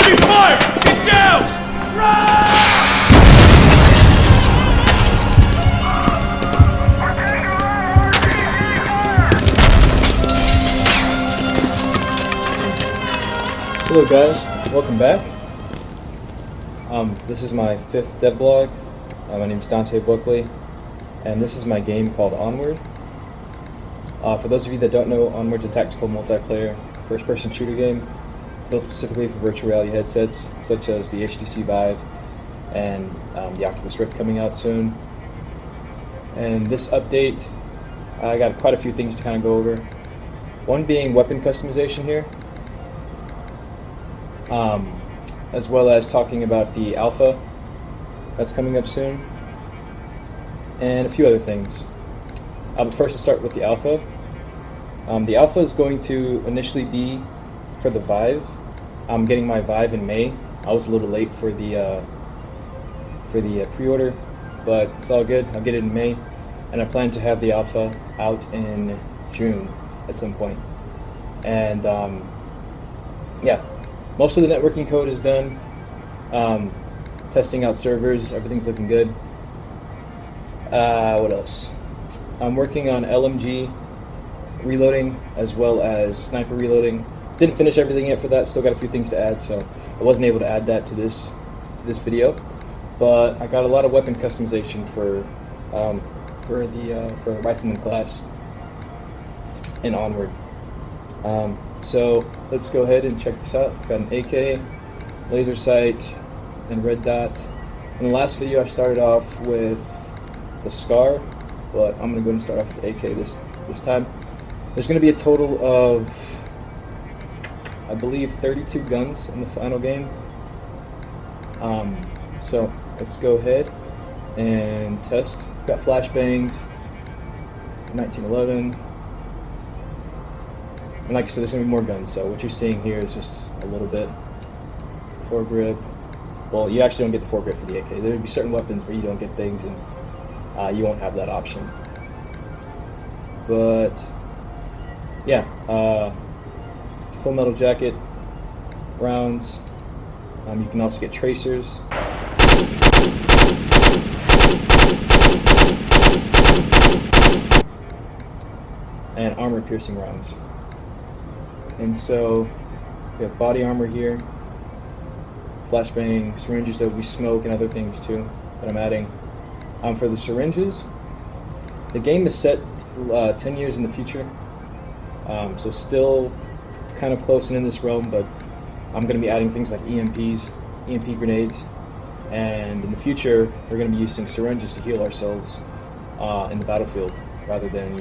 Taking fire! Get down! Hello guys, welcome back. This is my 5th devlog. My name is Dante Buckley, and this is my game called Onward. For those of you that don't know, Onward's a tactical multiplayer first-person shooter game built specifically for virtual reality headsets such as the HTC Vive and the Oculus Rift coming out soon. And this update, I got quite a few things to kind of go over. One being weapon customization here, as well as talking about the alpha that's coming up soon, and a few other things. But first, to start with the alpha. The alpha is going to initially be for the Vive. I'm getting my Vive in May. I was a little late for the pre-order, but it's all good. I'll get it in May, and I plan to have the alpha out in June at some point. And yeah, most of the networking code is done. Testing out servers, everything's looking good. What else? I'm working on LMG reloading as well as sniper reloading. Didn't finish everything yet for that. Still got a few things to add, so I wasn't able to add that to this video. But I got a lot of weapon customization for the rifleman class in Onward. So let's go ahead and check this out. Got an AK, laser sight, and red dot. In the last video I started off with the SCAR, but I'm going to go ahead and start off with the AK this time. There's going to be a total of, I believe, 32 guns in the final game. So let's go ahead and test. We've got Flashbangs, 1911. And like I said, there's going to be more guns, so what you're seeing here is just a little bit. Foregrip. Well, you actually don't get the foregrip for the AK. There will be certain weapons where you don't get things, and you won't have that option. But, yeah. Full metal jacket, rounds. You can also get tracers. And armor-piercing rounds. And so, we have body armor here, flashbang, syringes that we smoke, and other things too that I'm adding. For the syringes, the game is set 10 years in the future, so still kind of close and in this realm, but I'm going to be adding things like EMPs, EMP grenades, and in the future, we're going to be using syringes to heal ourselves in the battlefield, rather than,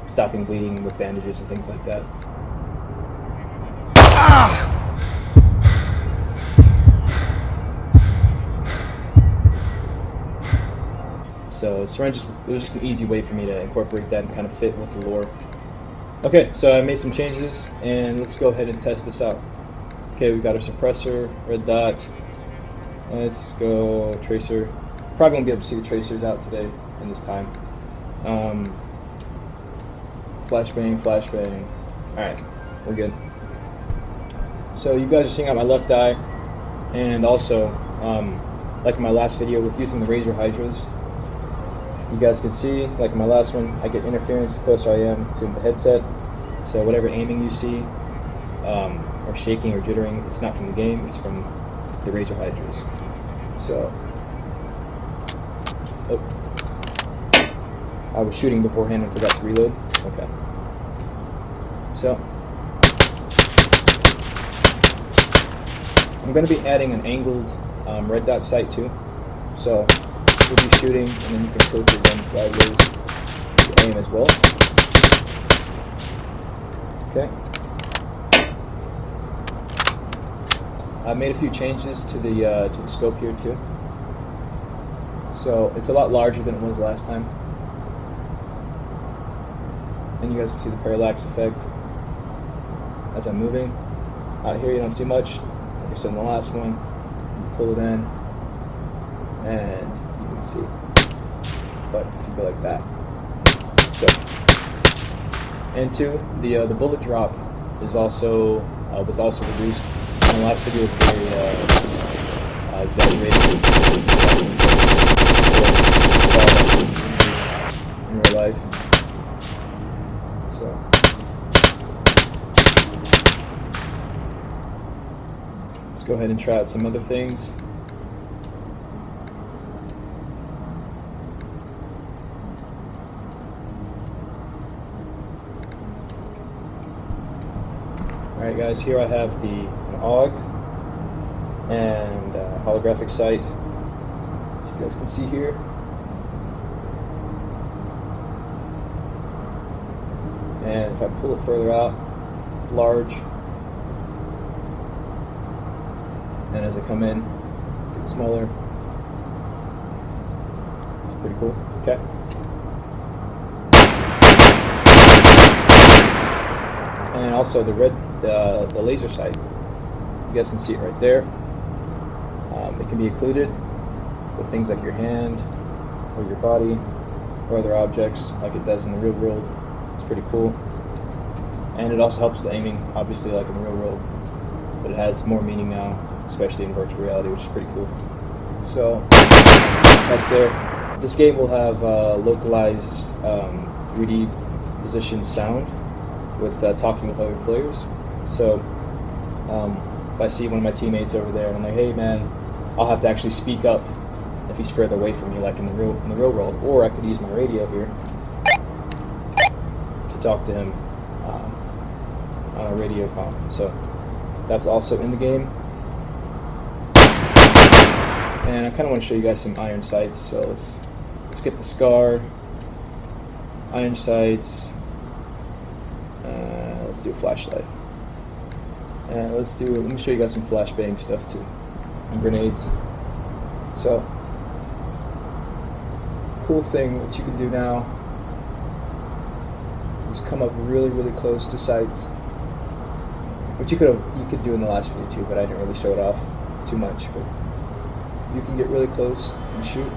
stopping bleeding with bandages and things like that. So syringes, it was just an easy way for me to incorporate that and kind of fit with the lore. Okay, so I made some changes, and let's go ahead and test this out. Okay, we got our suppressor, red dot. Let's go tracer. Probably won't be able to see the tracers out today in this time. Flashbang, flashbang. Alright, we're good. So you guys are seeing out my left eye, and also, like in my last video with using the Razor Hydras, you guys can see, like in my last one, I get interference the closer I am to the headset. So whatever aiming you see, or shaking or jittering, it's not from the game, it's from the Razor Hydras. So, I was shooting beforehand and forgot to reload. Okay. So, I'm going to be adding an angled red dot sight too. So, you'll be shooting, and then you can tilt your gun sideways to aim as well. Okay. I made a few changes to the scope here too. So it's a lot larger than it was last time. And you guys can see the parallax effect as I'm moving. Out here you don't see much. Like I said in the last one, you pull it in, and you can see. But if you go like that, so, and two, the bullet drop is also was also reduced. in the last video was very exaggerated in real life. So let's go ahead and try out some other things. Alright guys, here I have an Ogg and Holographic Sight, as you guys can see here. And if I pull it further out, it's large. And as I come in, it gets smaller. It's pretty cool. Okay. And also the laser sight. You guys can see it right there. It can be occluded with things like your hand or your body or other objects like it does in the real world. It's pretty cool. And it also helps the aiming, obviously, like in the real world. But it has more meaning now, especially in virtual reality, which is pretty cool. So that's there. This game will have localized 3D position sound with talking with other players. So if I see one of my teammates over there and I'm like, hey man, I'll have to actually speak up if he's further away from me, like in the real world, or I could use my radio here to talk to him on a radio comm. So that's also in the game. And I kind of want to show you guys some iron sights. So let's get the Scar, iron sights. Let's do a flashlight. And let me show you guys some flashbang stuff too, and grenades. So, cool thing that you can do now is come up really, really close to sights, which you could do in the last video too, but I didn't really show it off too much. But you can get really close and shoot.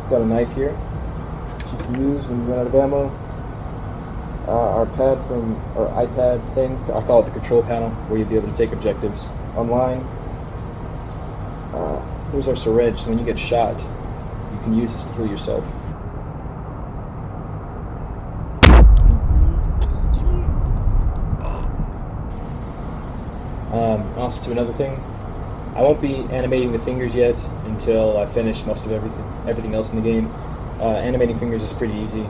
Got a knife here that you can use when you run out of ammo. Our iPad thing, I call it the control panel, where you'll be able to take objectives online. Here's our syringe, so when you get shot, you can use this to heal yourself. Also, to another thing, I won't be animating the fingers yet until I finish most of everything else in the game. Animating fingers is pretty easy,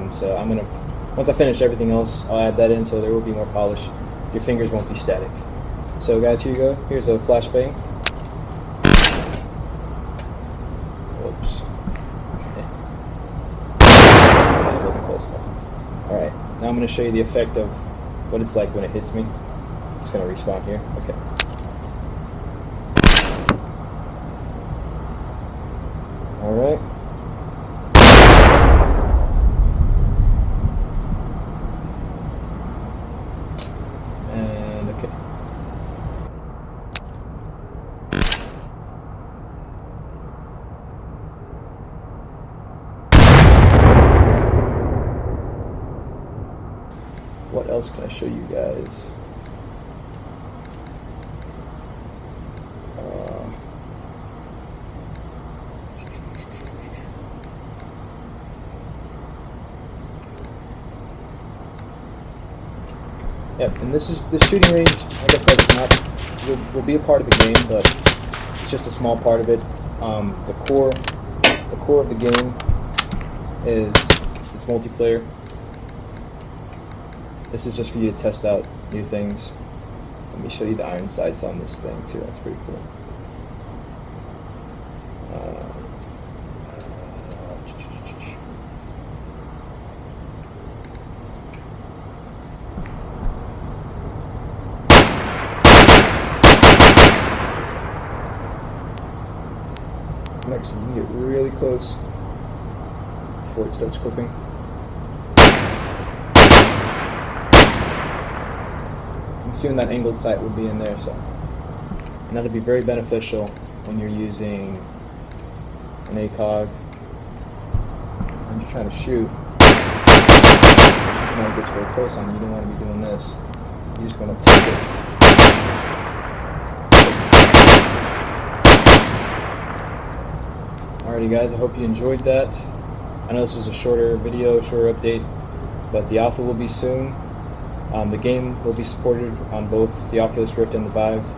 so once I finish everything else, I'll add that in, so there will be more polish. Your fingers won't be static. So guys, here you go. Here's a flashbang. Whoops. It wasn't close enough. Alright, now I'm going to show you the effect of what it's like when it hits me. It's going to respawn here. Okay. Alright. And okay. What else can I show you guys? Yeah, and this shooting range, like I said, will be a part of the game, but it's just a small part of it. The core of the game is it's multiplayer. This is just for you to test out new things. Let me show you the iron sights on this thing too. That's pretty cool. Like I said, you can get really close before it starts clipping. And soon that angled sight will be in there, and that'll be very beneficial when you're using an ACOG, and you're trying to shoot, somebody gets really close on you, you don't want to be doing this. You just want to take it. Alrighty guys, I hope you enjoyed that. I know this was a shorter video, shorter update, but the alpha will be soon. The game will be supported on both the Oculus Rift and the Vive.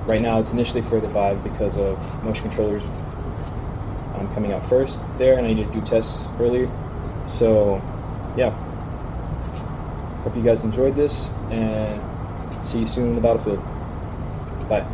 Right now it's initially for the Vive because of motion controllers coming out first there, and I need to do tests earlier. So yeah, hope you guys enjoyed this, and see you soon in the battlefield. Bye.